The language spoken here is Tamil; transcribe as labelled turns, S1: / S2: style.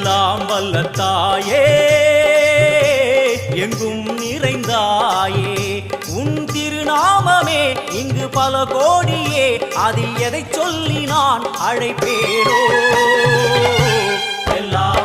S1: எல்லாம் வல்ல தாயே எங்கும் நிறைந்தாயே உன் திருநாமமே இங்கு பல கோடியே அதில் எதை சொல்லி நான் அழைப்பேனோ எல்லாம்